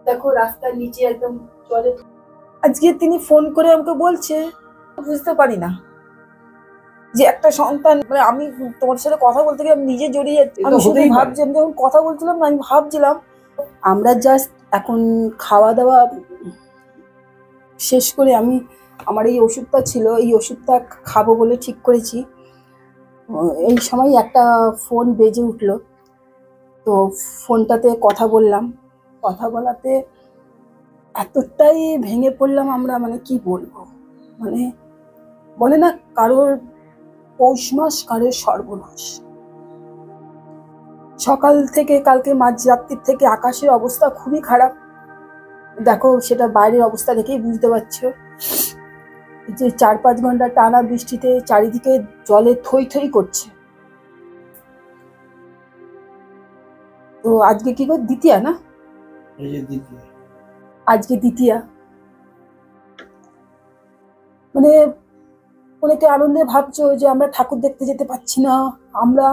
দেখো রাস্তার নিচে একদম জলে। আজকে তিনি ফোন করে আমাকে বলছে, বুঝতে পারি না যে একটা সন্তান, মানে আমি তোমার সাথে কথা বলতে গিয়ে আমি নিজে জড়িয়ে যাচ্ছি। আমি শুধু ভাবছি, আমি যখন কথা বলছিলাম না, আমি ভাবছিলাম আমরা জাস্ট এখন খাওয়া দাওয়া শেষ করে আমি আমার এই ওষুধটা ছিল, এই ওষুধটা খাবো বলে ঠিক করেছি। এই সময় একটা ফোন বেজে উঠলো, তো ফোনটাতে কথা বললাম। কথা বলাতে এতটাই ভেঙে পড়লাম আমরা, মানে কি বলবো, মানে বলে না কারোর পৌষ মাস কারোর সর্বনাশ। সকাল থেকে কালকে মাঝরাত্রির থেকে আকাশের অবস্থা খুবই খারাপ। দেখো সেটা বাইরের অবস্থা দেখেই বুঝতে পারছো যে 4-5 ঘন্টা টানা বৃষ্টিতে চারিদিকে জলে থই থই করছে। তো আজকে কি করে দ্বিতীয়া না, আজকে দ্বিতীয়া, মানে অনেকে আনন্দে ভাবছো যে আমরা ঠাকুর দেখতে যেতে পারছি না, আমরা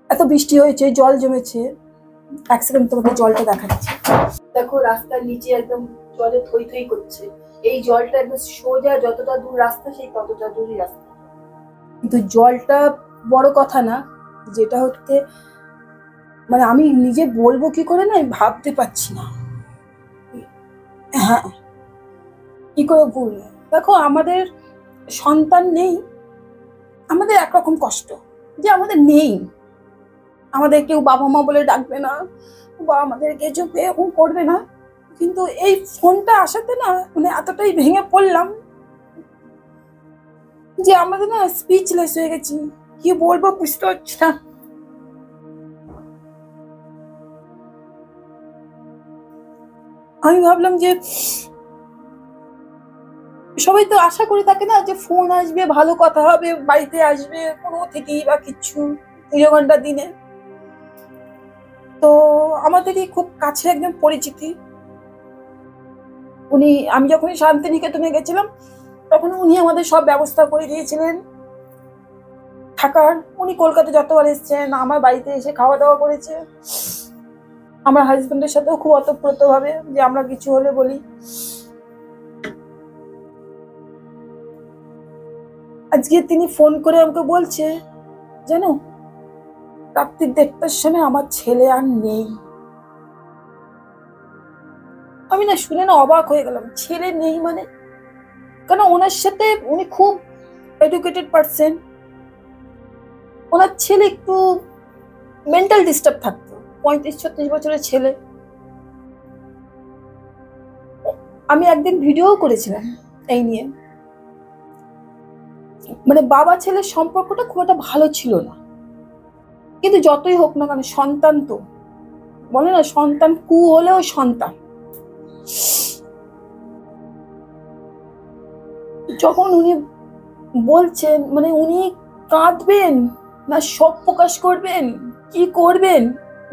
এত বৃষ্টি হয়েছে জল জমেছে। এক সেকেন্ড তোমাদের জলটা দেখাচ্ছি। দেখো রাস্তার নিচে একদম জলে থই থই করছে। এই জলটা একদম সোজা যতটা দূর রাস্তা সেই ততটা দূরই রাস্তা, কিন্তু জলটা বড় কথা না, যেটা হচ্ছে মানে আমি নিজে বলবো কি করে না, আমি ভাবতে পারছি না। হ্যাঁ, কি করে বলবো। দেখো আমাদের সন্তান নেই, আমাদের একরকম কষ্ট যে আমাদের নেই, আমাদের কেউ বাবা মা বলে ডাকবে না বা আমাদেরকে চোখে এরকম করবে না। কিন্তু এই ফোনটা আসাতে না মানে এতটাই ভেঙে পড়লাম যে আমাদের না স্পিচলেস হয়ে গেছি, কি বলবো বুঝতে পারছি না। আমি ভাবলাম যে সবাই তো আশা করে থাকে না যে ফোন আসবে, ভালো কথা হবে, বাড়িতে আসবে কোনো থেকেই বা কিচ্ছু পুজো ঘন্টার দিনে। তো আমাদেরই খুব কাছে একজন পরিচিতি, উনি, আমি যখন শান্তিনিকেতনে গেছিলাম তখন উনি আমাদের সব ব্যবস্থা করে দিয়েছিলেন থাকার। উনি কলকাতা যতবার এসেছেন আমার বাড়িতে এসে খাওয়া দাওয়া করেছে। আমার হাজবেন্ডের সাথেও খুব ওতপ্রোত ভাবে যে আমরা কিছু হলে বলি। আজকে তিনি ফোন করে আমাকে বলছে, জানো রাত্রি 1:30টার সময় আমার ছেলে আর নেই। আমি না শুনে না অবাক হয়ে গেলাম, ছেলে নেই মানে? কেন ওনার সাথে, উনি খুব এডুকেটেড পারসন, ওনার ছেলে একটু মেন্টাল ডিস্টার্ব থাকতো, 35-36 বছরের ছেলে। আমি একদিন ভিডিও করেছিলাম এই নিয়ে, মানে বাবা ছেলের সম্পর্কটা খুব একটা ভালো ছিল না, কিন্তু যতই হোক না কেন সন্তান তো, বলে না সন্তান কু হলেও সন্তান। যখন উনি বলছেন, মানে উনি কাঁদবেন না শোক প্রকাশ করবেন, কি করবেন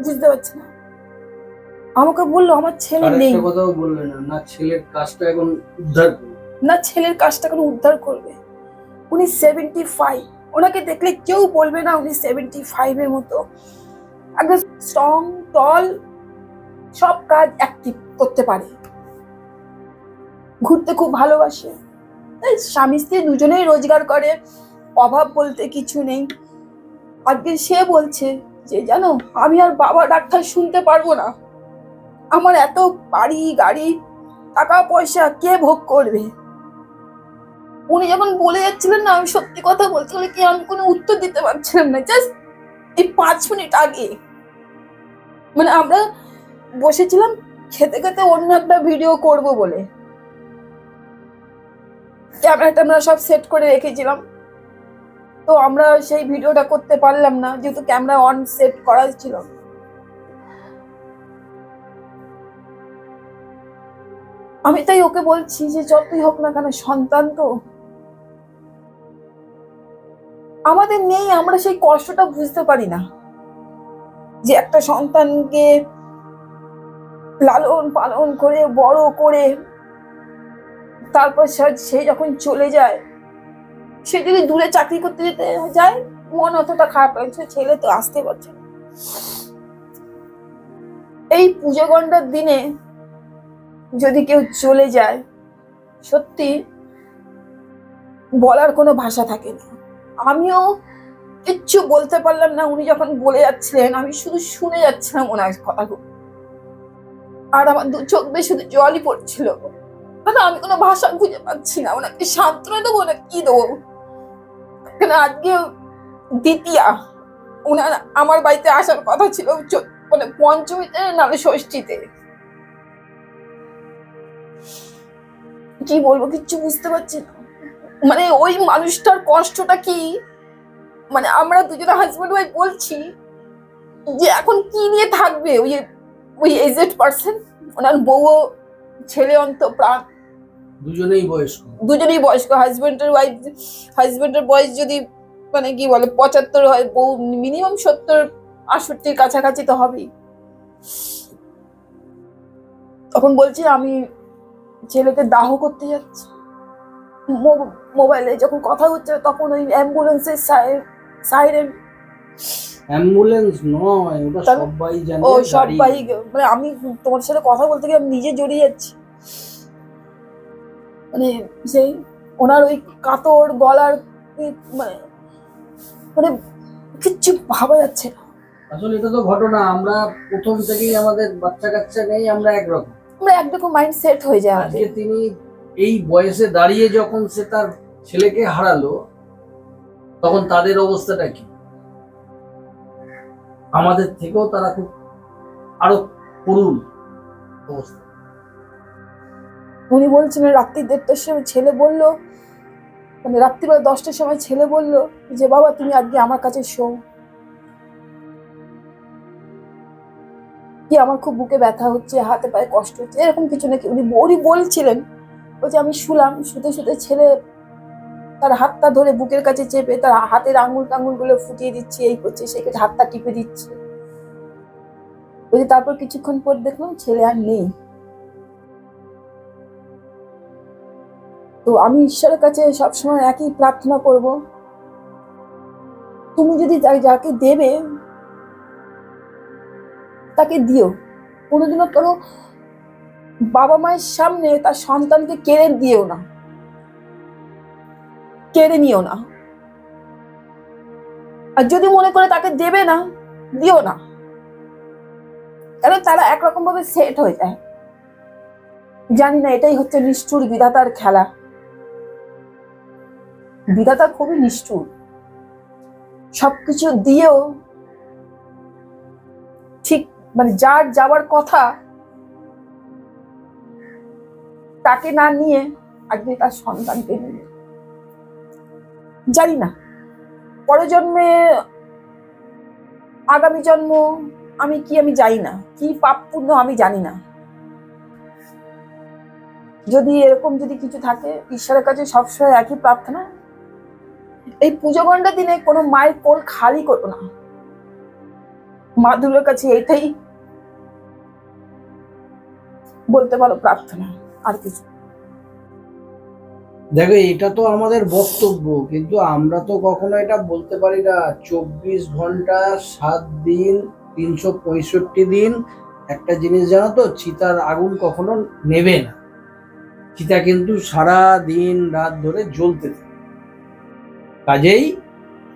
বুঝতে পারছি না। আমাকে বললো আমার ছেলে নেই, কথাও বললেন না ছেলের কাজটা এখন উদ্ধার করবে, না ছেলের কাজটা এখন উদ্ধার করবে। উনি 75, ওনাকে দেখলে কেউ বলবে না উনি 75 এর মতো, একদম স্ট্রং, টল, সব কাজ অ্যাক্টিভ করতে পারে, ঘুরতে খুব ভালোবাসে। স্বামী স্ত্রী দুজনেই রোজগার করে, অভাব বলতে কিছু নেই। আজকে সে বলছে যে জানো আমি আর বাবা ডাক্তার শুনতে পারবো না, আমার এত বাড়ি গাড়ি টাকা পয়সা কে ভোগ করবে। উনি যখন বলে যাচ্ছিলেন না, আমি সত্যি কথা বলতে গেলে কি আমি কোনো উত্তর দিতে পারছিলাম না। জাস্ট এই 5 মিনিট আগে মানে আমরা বসেছিলাম খেতে খেতে অন্য একটা ভিডিও করব বলে, ক্যামেরাটা আমরা সব সেট করে রেখেছিলাম, তো আমরা সেই ভিডিওটা করতে পারলাম না যেহেতু ক্যামেরা অন সেট করা ছিল। আমি তাই ওকে বলছি যে যতই হোক না কেন সন্তান তো আমাদের নেই, আমরা সেই কষ্টটা বুঝতে পারি না যে একটা সন্তানকে লালন পালন করে বড় করে তারপর সে যখন চলে যায়, সে যদি দূরে চাকরি করতে যেতে যায় মন অতটা খারাপ লাগছে, ছেলে তো আসতে পারছে না। এই পুজো ঘন্টার দিনে যদি কেউ চলে যায়, সত্যি বলার কোনো ভাষা থাকে না। আমিও কিচ্ছু বলতে পারলাম না। উনি যখন বলে যাচ্ছিলেন আমি শুধু শুনে যাচ্ছিলাম ওনার কথাগুলো, আর আমার দু চোখ দিয়ে শুধু জলই পড়ছিল। মানে আমি কোনো ভাষা খুঁজে পাচ্ছি না, ওনাকে সান্ত্বনা দেবো না কি দেবো। কেন আজকে দ্বিতীয়া, ওনার আমার বাড়িতে আসার কথা ছিল মানে পঞ্চমীতে নাহলে ষষ্ঠীতে। কি বলবো কিচ্ছু বুঝতে পারছি না। মানে ওই মানুষটার কষ্টটা কি, মানে আমরা দুজনে হাজব্যান্ড ওয়াইফ বলছি যে এখন কি নিয়ে থাকবে ওই এজেড পার্সন। ওনার বউ ছেলে অন্তঃপ্রাণ, দুজনেই বয়স্ক। হাজবেন্ডের বয়স যদি মানে কি বলে 75 হয়, বউ মিনিমাম 70-68 কাছাকাছি তো হবেই। তখন বলছি আমি ছেলেকে দাহ করতে যাচ্ছি। মোবাইলে যখন কথা হচ্ছে তখন ওই অ্যাম্বুলেন্সের সাইরেন। অ্যাম্বুলেন্স নয়, ওটা সবাই জানে। ও সবাই, মানে আমি তোমার সাথে কথা বলতে গিয়ে আমি নিজে জড়িয়ে যাচ্ছি। মানে সেই ওনার ওই কাতর গলার মানে মানে কিচ্ছু ভাবা যাচ্ছে না। আসলে এটা তো ঘটনা, আমরা প্রথম থেকেই আমাদের বাচ্চা কাচ্চা নেই, আমরা একরকম মাইন্ড সেট হয়ে যায়। আজকে তিনি এই বয়সে দাঁড়িয়ে যখন সে তার ছেলেকে হারালো, তখন তাদের অবস্থাটা কি? আমাদের থেকেও তারা খুব আরো করুণ অবস্থা। উনি বলছিলেন রাত্রি 1:30টার সময় ছেলে বললো, মানে রাত্রিবেলা 10টার সময় ছেলে বললো যে বাবা তুমি আজকে আমার কাছে শো। কি আমার খুব বুকে ব্যথা হচ্ছে, হাতে পায়ে কষ্ট হচ্ছে, এরকম কিছু নাকি উনি বলছিলেন। বলছে আমি শুলাম, শুতে শুতে ছেলে তার হাতটা ধরে বুকের কাছে চেপে তার হাতের আঙুল টাঙুল গুলো ফুটিয়ে দিচ্ছে, এই করছে সেই করছে, হাতটা টিপে দিচ্ছে। বলছে তারপর কিছুক্ষণ পর দেখলাম ছেলে আর নেই। তো আমি ঈশ্বরের কাছে সবসময় একই প্রার্থনা করব, তুমি যদি যাকে দেবে তাকে দিও। কোনোদিনও কোনো বাবা মায়ের সামনে তার সন্তানকে কেড়ে দিও না, কেড়ে নিও না। আর যদি মনে করে তাকে দেবে না, দিও না, কারণ তারা একরকম ভাবে সেট হয়ে যায়। জানি না, এটাই হচ্ছে নিষ্ঠুর বিধাতার খেলা। বিধাতা খুবই নিষ্ঠুর, সবকিছু দিয়েও ঠিক মানে যার যাওয়ার কথা তাকে না নিয়ে আজকে তার সন্তানকে নিয়ে। জানি না পরের জন্মে, আগামী জন্ম আমি জানি না, কি পাপ পুণ্য আমি জানি না। যদি এরকম যদি কিছু থাকে, ঈশ্বরের কাছে সবসময় একই প্রার্থনা, এই পুজো ঘন্টার দিনে কোনো মায়ের কোল খালি করো না। মা দুর্গার কাছে এটাই বলতে পারো প্রার্থনা, আর কিছু। দেখো এটা তো আমাদের বক্তব্য, কিন্তু আমরা তো কখনো এটা বলতে পারি না 24 ঘন্টা 7 দিন 365 দিন। একটা জিনিস জানো তো, চিতার আগুন কখনো নেবে না, চিতা কিন্তু সারা দিন রাত ধরে জ্বলতে থাকে। কাজেই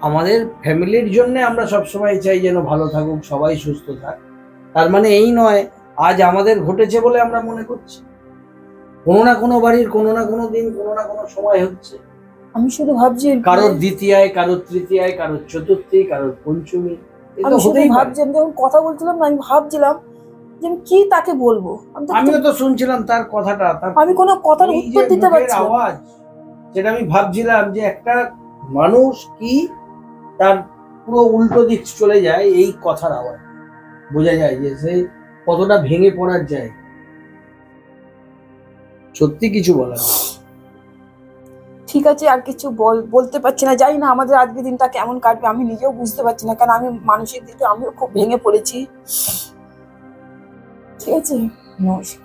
আমাদের ফ্যামিলির জন্য আমরা সবসময় চাই যেন ভালো থাকুক, সবাই সুস্থ থাক। তার মানে এই নয় আজ আমাদের ঘটেছে বলে আমরা মনে করছি, কোনো না কোনো বাড়ির কোনো না কোনো দিন কোনো না কোনো সময় হচ্ছে। আমি শুধু ভাবছি কারোর দ্বিতীয়ায়, কারোর তৃতীয়ায়, কারোর চতুর্থী, কারোর পঞ্চমী। আমি শুধু ভাবছি, আমি যখন কথা বলছিলাম না, আমি ভাবছিলাম যে আমি কি তাকে বলবো। আমিও তো শুনছিলাম তার কথাটা, আমি কোনো কথার উত্তর দিতে পারছি না। আওয়াজ যেটা আমি ভাবছিলাম যে একটা মানুষ কি তার পুরো উল্টো দিক চলে যায়, এই কথার আওয়াজ বোঝা যায় যে সে কতটা ভেঙে পড়ার যায়। সত্যি কিছু বলার। ঠিক আছে, আর কিছু বলতে পারছি না। জানি না আমাদের আজকের দিনটা কেমন কাটবে, আমি নিজেও বুঝতে পারছি না, কারণ আমি মানসিক দিকে আমিও খুব ভেঙে পড়েছি। ঠিক আছে, নমস্কার।